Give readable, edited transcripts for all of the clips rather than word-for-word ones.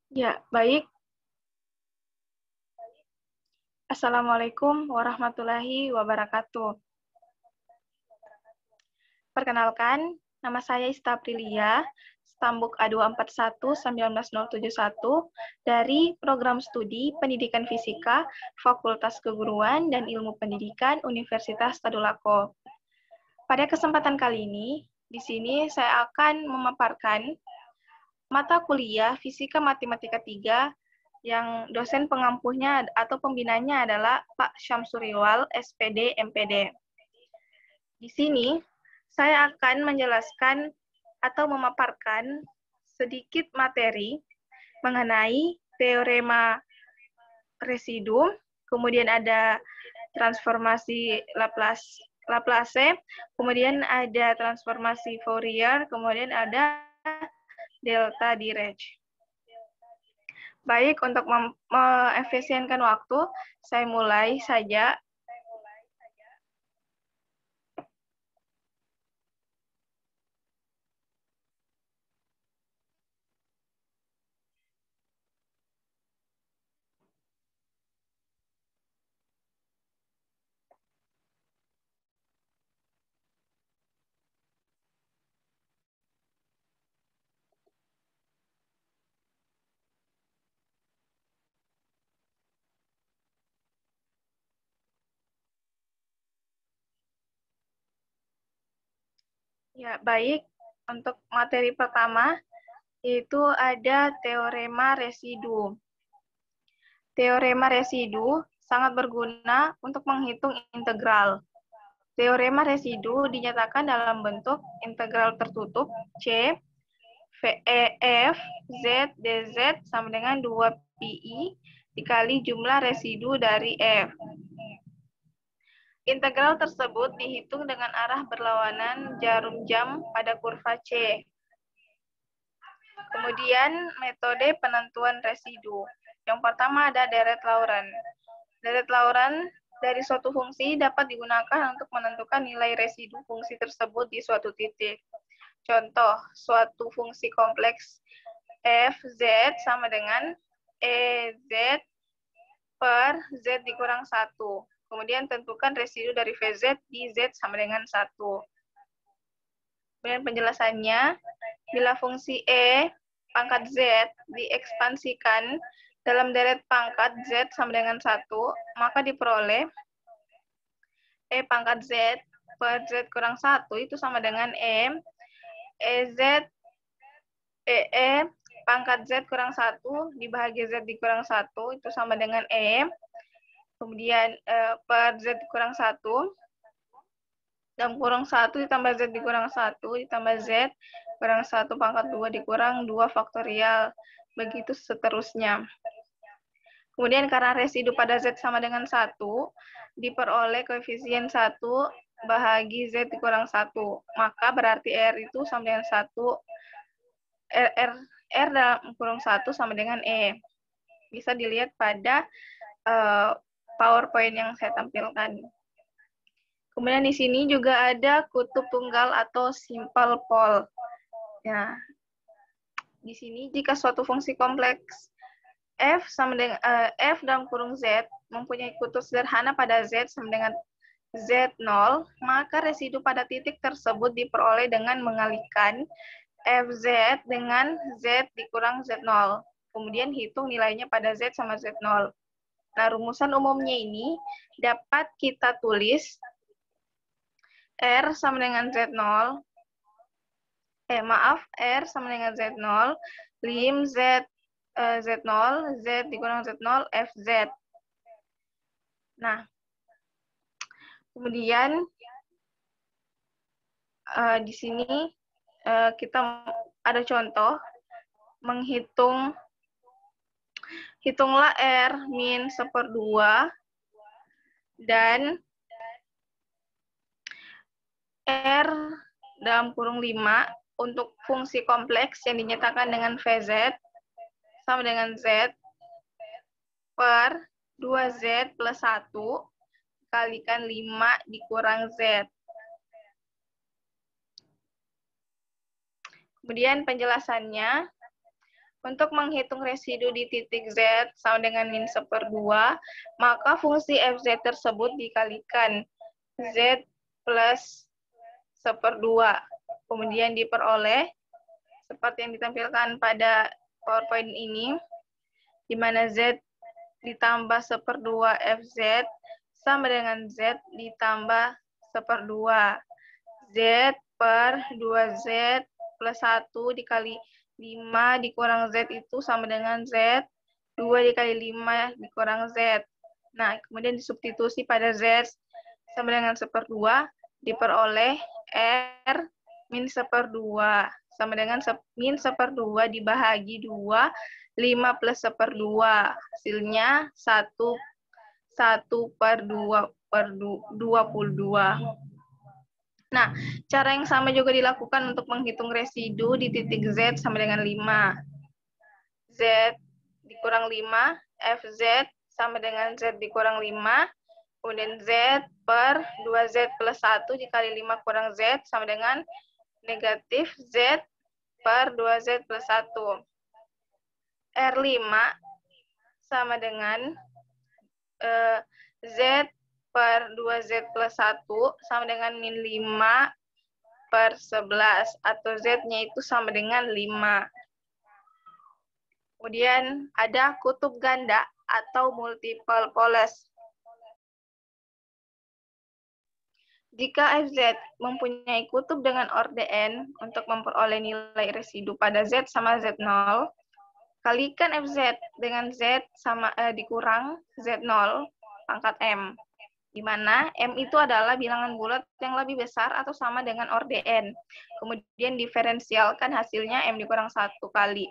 Ya, baik. Assalamualaikum warahmatullahi wabarakatuh. Perkenalkan, nama saya Ista Aprilia, Stambuk A241-19071 dari Program Studi Pendidikan Fisika Fakultas Keguruan dan Ilmu Pendidikan Universitas Tadulako. Pada kesempatan kali ini, di sini saya akan memaparkan mata kuliah Fisika Matematika 3 yang dosen pengampuhnya atau pembinanya adalah Pak Syamsuriwal, SPD, MPD. Di sini, saya akan menjelaskan atau memaparkan sedikit materi mengenai teorema residu, kemudian ada transformasi Laplace, kemudian ada transformasi Fourier, kemudian ada delta Dirac. Baik, untuk mengefisienkan waktu, saya mulai saja. Ya, baik. Untuk materi pertama, yaitu ada teorema residu. Teorema residu sangat berguna untuk menghitung integral. Teorema residu dinyatakan dalam bentuk integral tertutup C, F, Z, dz sama dengan 2pi dikali jumlah residu dari F. Integral tersebut dihitung dengan arah berlawanan jarum jam pada kurva C. Kemudian metode penentuan residu. Yang pertama ada Deret-Lawrence. Deret-Lawrence dari suatu fungsi dapat digunakan untuk menentukan nilai residu fungsi tersebut di suatu titik. Contoh, suatu fungsi kompleks f z sama dengan EZ per Z dikurang 1. Kemudian tentukan residu dari VZ di Z sama dengan 1. Kemudian penjelasannya, bila fungsi E pangkat Z diekspansikan dalam deret pangkat Z sama dengan 1, maka diperoleh E pangkat Z per Z kurang 1 itu sama dengan EZ pangkat Z kurang 1 dibagi Z dikurang 1 itu sama dengan kemudian per Z kurang 1 dalam kurang 1 ditambah Z dikurang 1 ditambah Z kurang 1 pangkat 2 dikurang 2 faktorial, begitu seterusnya. Kemudian karena residu pada Z sama dengan 1, diperoleh koefisien 1 bahagi Z dikurang 1. Maka berarti R itu sama dengan 1, R dalam kurung 1 sama dengan E. Bisa dilihat pada PowerPoint yang saya tampilkan. Kemudian di sini juga ada kutub tunggal atau simple pole. Ya. Di sini jika suatu fungsi kompleks F sama dengan F dalam kurung Z mempunyai kutub sederhana pada Z sama dengan Z0, maka residu pada titik tersebut diperoleh dengan mengalihkan FZ dengan Z dikurang Z0. Kemudian hitung nilainya pada Z sama Z0. Nah, rumusan umumnya ini dapat kita tulis R sama dengan Z0, R sama dengan Z0, lim Z0, Z dikurang Z0, FZ. Nah, kemudian di sini kita ada contoh hitunglah R min 1/2 dan R dalam kurung 5 untuk fungsi kompleks yang dinyatakan dengan VZ sama dengan Z per 2Z plus 1 kalikan 5 dikurang Z. Kemudian penjelasannya, untuk menghitung residu di titik Z sama dengan min 1/2, maka fungsi fz tersebut dikalikan Z plus 1/2. Kemudian diperoleh seperti yang ditampilkan pada PowerPoint ini, di mana Z ditambah 1/2 fz sama dengan Z ditambah 1/2. Z per 2Z plus 1 dikali 5 dikurang Z itu sama dengan Z, 2 dikali 5 dikurang Z. Nah, kemudian disubstitusi pada Z sama dengan 1/2, diperoleh R min 1/2 sama dengan min 1/2 dibahagi 2, 5 plus 1/2. Hasilnya 1/22. Nah, cara yang sama juga dilakukan untuk menghitung residu di titik Z sama dengan 5. Z dikurang 5, Fz sama dengan Z dikurang 5, kemudian Z per 2Z plus 1 dikali 5 kurang Z sama dengan negatif Z per 2Z plus 1. R5 sama dengan Z per 2Z plus 1 sama dengan min 5 per 11, atau Z-nya itu sama dengan 5. Kemudian ada kutub ganda atau multiple poles. Jika Fz mempunyai kutub dengan orde n untuk memperoleh nilai residu pada Z sama Z0, kalikan Fz dengan Z sama dikurang Z0 pangkat M, di mana M itu adalah bilangan bulat yang lebih besar atau sama dengan orde n. Kemudian diferensialkan hasilnya M dikurang 1 kali.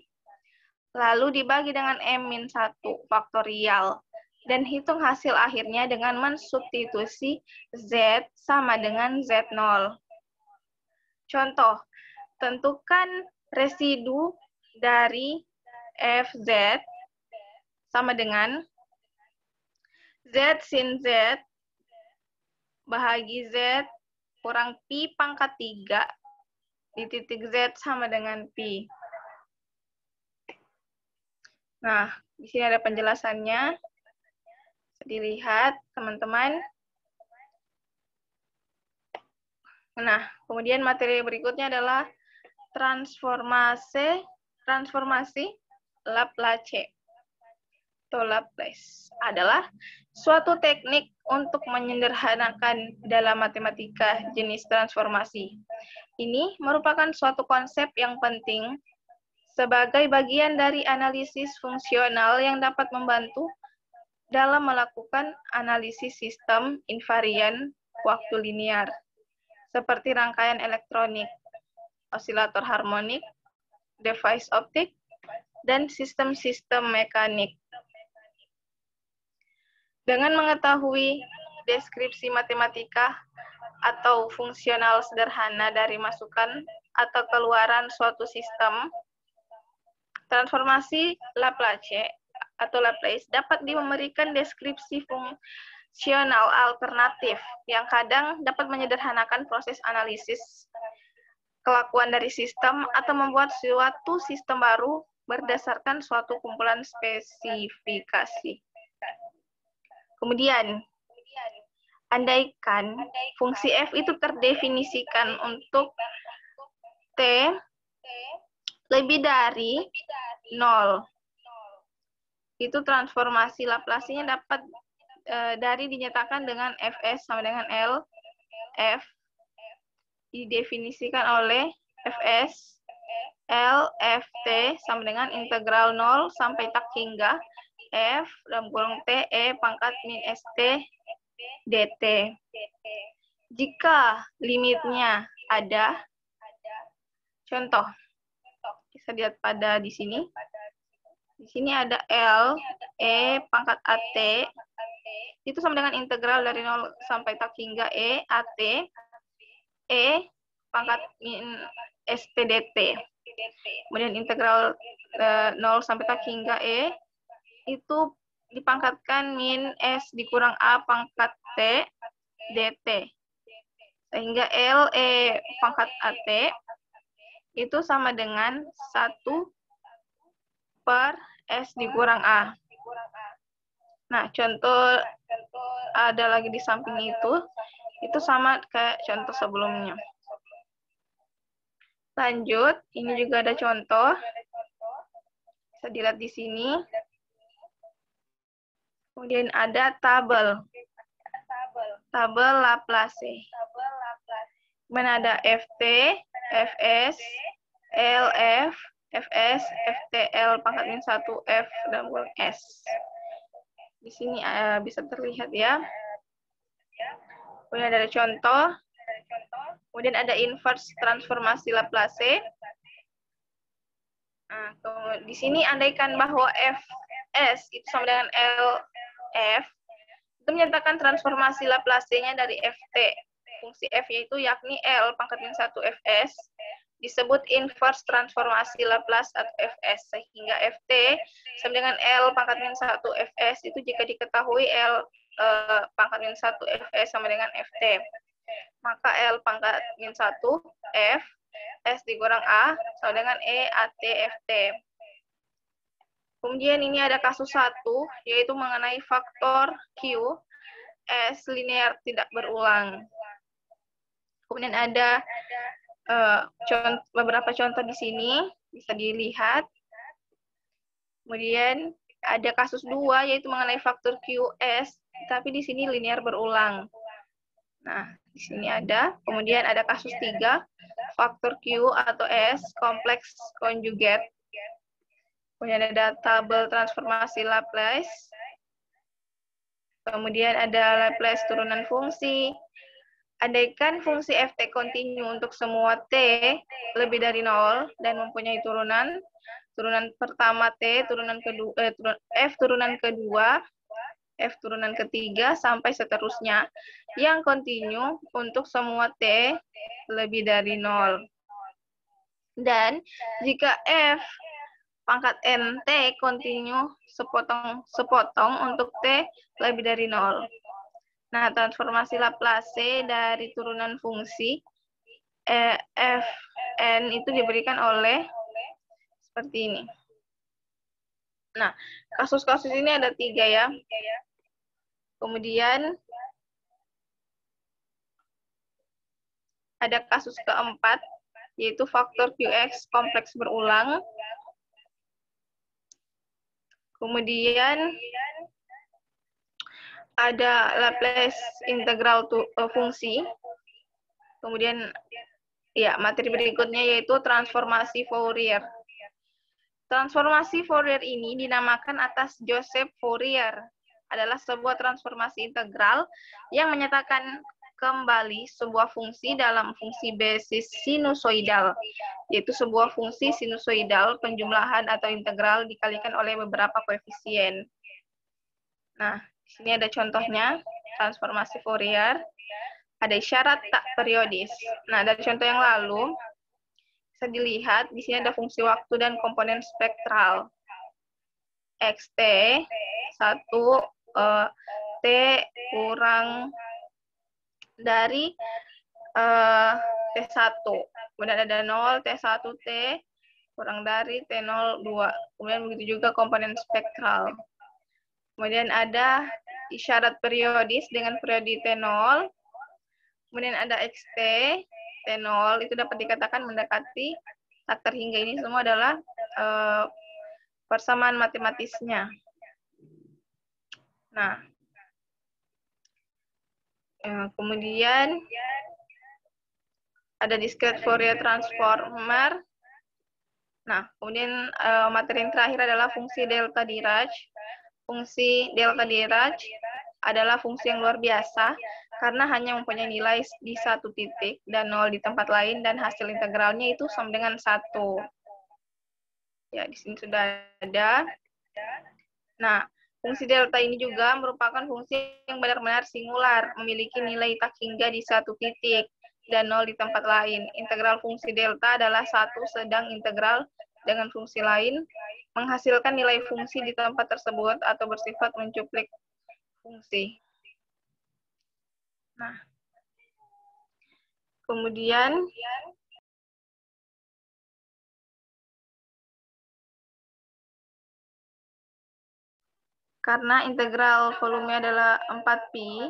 Lalu dibagi dengan M-1 faktorial. Dan hitung hasil akhirnya dengan mensubstitusi Z sama dengan Z0. Contoh, tentukan residu dari Fz sama dengan Z sin Z bahagi Z kurang Pi pangkat 3 di titik Z sama dengan Pi. Nah, di sini ada penjelasannya. Bisa dilihat, teman-teman. Nah, kemudian materi berikutnya adalah transformasi Laplace. Atau Laplace adalah suatu teknik untuk menyederhanakan dalam matematika jenis transformasi. Ini merupakan suatu konsep yang penting sebagai bagian dari analisis fungsional yang dapat membantu dalam melakukan analisis sistem invarian waktu linear, seperti rangkaian elektronik, osilator harmonik, device optik, dan sistem-sistem mekanik. Dengan mengetahui deskripsi matematika atau fungsional sederhana dari masukan atau keluaran suatu sistem, transformasi Laplace atau Laplace dapat memberikan deskripsi fungsional alternatif yang kadang dapat menyederhanakan proses analisis kelakuan dari sistem atau membuat suatu sistem baru berdasarkan suatu kumpulan spesifikasi. Kemudian, andaikan fungsi f itu terdefinisikan untuk t lebih dari 0. Itu transformasi Laplace-nya dapat dari dinyatakan dengan Fs sama dengan L. F didefinisikan oleh Fs L Ft sama dengan integral 0 sampai tak hingga F dalam kurung T E pangkat min St dt. Jika limitnya ada, contoh, bisa lihat pada di sini. Di sini ada L, E pangkat AT, itu sama dengan integral dari 0 sampai tak hingga E, AT, E pangkat min ST dt. Kemudian integral 0 sampai tak hingga E, itu dipangkatkan min S dikurang A pangkat T dt. Sehingga L, E pangkat AT itu sama dengan 1 per S dikurang A. Nah, contoh ada lagi di samping itu sama kayak contoh sebelumnya. Lanjut, ini juga ada contoh. Bisa dilihat di sini. Kemudian ada tabel Laplace. Kemudian ada FT, Fs, LF, Fs, FTL pangkat min 1 F dan kurang S. Di sini bisa terlihat ya. Kemudian ada contoh. Kemudian ada inverse transformasi Laplace. Nah, di sini andaikan bahwa Fs itu sama dengan LF, itu menyatakan transformasi Laplace-nya dari Ft, fungsi f yaitu yakni L pangkat min 1 Fs, disebut inverse transformasi Laplace atau Fs, sehingga Ft sama dengan L pangkat min 1 Fs itu jika diketahui L pangkat min 1 Fs sama dengan Ft. Maka L pangkat min 1 F S dikurang A sama dengan E AT FT. Kemudian ini ada kasus 1, yaitu mengenai faktor Q S linear tidak berulang. Kemudian ada beberapa contoh di sini, bisa dilihat. Kemudian ada kasus 2, yaitu mengenai faktor QS, tapi di sini linear berulang. Nah, di sini ada. Kemudian ada kasus 3, faktor Q atau S, kompleks konjugat. Kemudian ada tabel transformasi Laplace. Kemudian ada Laplace turunan fungsi. Andaikan fungsi ft kontinu untuk semua t lebih dari 0 dan mempunyai turunan pertama t, turunan kedua f turunan kedua, f turunan ketiga sampai seterusnya, yang kontinu untuk semua t lebih dari 0. Dan jika f pangkat nt kontinu sepotong untuk t lebih dari 0. Nah, transformasi Laplace dari turunan fungsi Fn itu diberikan oleh seperti ini. Nah, kasus-kasus ini ada 3 ya. Kemudian ada kasus keempat, yaitu faktor Qx kompleks berulang. Kemudian ada Laplace integral fungsi. Kemudian ya, materi berikutnya yaitu transformasi Fourier. Transformasi Fourier ini dinamakan atas Joseph Fourier. Adalah sebuah transformasi integral yang menyatakan kembali sebuah fungsi dalam fungsi basis sinusoidal, yaitu sebuah fungsi sinusoidal penjumlahan atau integral dikalikan oleh beberapa koefisien. Nah, di sini ada contohnya, transformasi Fourier. Ada isyarat tak periodis. Nah, dari contoh yang lalu, bisa dilihat, di sini ada fungsi waktu dan komponen spektral. Xt, 1, T kurang dari T1. Kemudian ada 0, T1, T kurang dari T0, 2. Kemudian begitu juga komponen spektral. Kemudian ada isyarat periodis dengan periode T0. Kemudian ada Xt, T0, itu dapat dikatakan mendekati tak terhingga. Ini semua adalah persamaan matematisnya. Nah, kemudian ada discrete Fourier transformer. Nah, kemudian materi yang terakhir adalah fungsi delta Dirac. Fungsi delta Dirac adalah fungsi yang luar biasa karena hanya mempunyai nilai di satu titik dan 0 di tempat lain, dan hasil integralnya itu sama dengan 1. Ya, di sini sudah ada. Nah, fungsi delta ini juga merupakan fungsi yang benar-benar singular, memiliki nilai tak hingga di satu titik dan 0 di tempat lain. Integral fungsi delta adalah 1, sedang integral dengan fungsi lain menghasilkan nilai fungsi di tempat tersebut atau bersifat mencuplik fungsi. Nah, kemudian Karena integral volume adalah 4pi,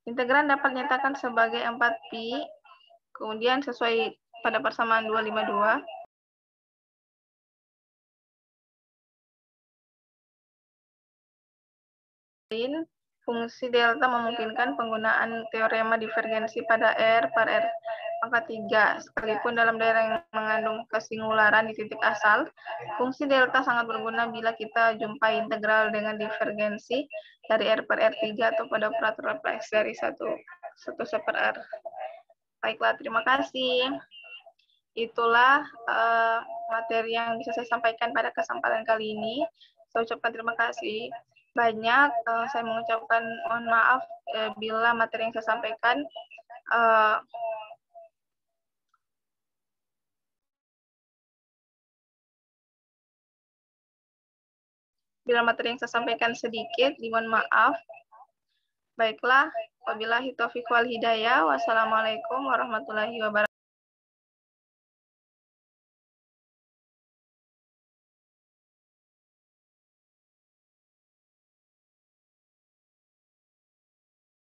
integran dapat dinyatakan sebagai 4pi, kemudian sesuai pada persamaan 252. Fungsi delta memungkinkan penggunaan teorema divergensi pada R per R pangkat 3. Sekalipun dalam daerah yang mengandung kesingularan di titik asal, fungsi delta sangat berguna bila kita jumpai integral dengan divergensi dari R per R3 atau pada operator Laplace dari 1 per R. Baiklah, terima kasih. Itulah materi yang bisa saya sampaikan pada kesempatan kali ini. Saya ucapkan terima kasih banyak. Saya mengucapkan mohon maaf bila materi yang saya sampaikan sedikit, dimohon maaf. Baiklah, wabillahi taufiq wal hidayah. Wassalamualaikum warahmatullahi wabarakatuh.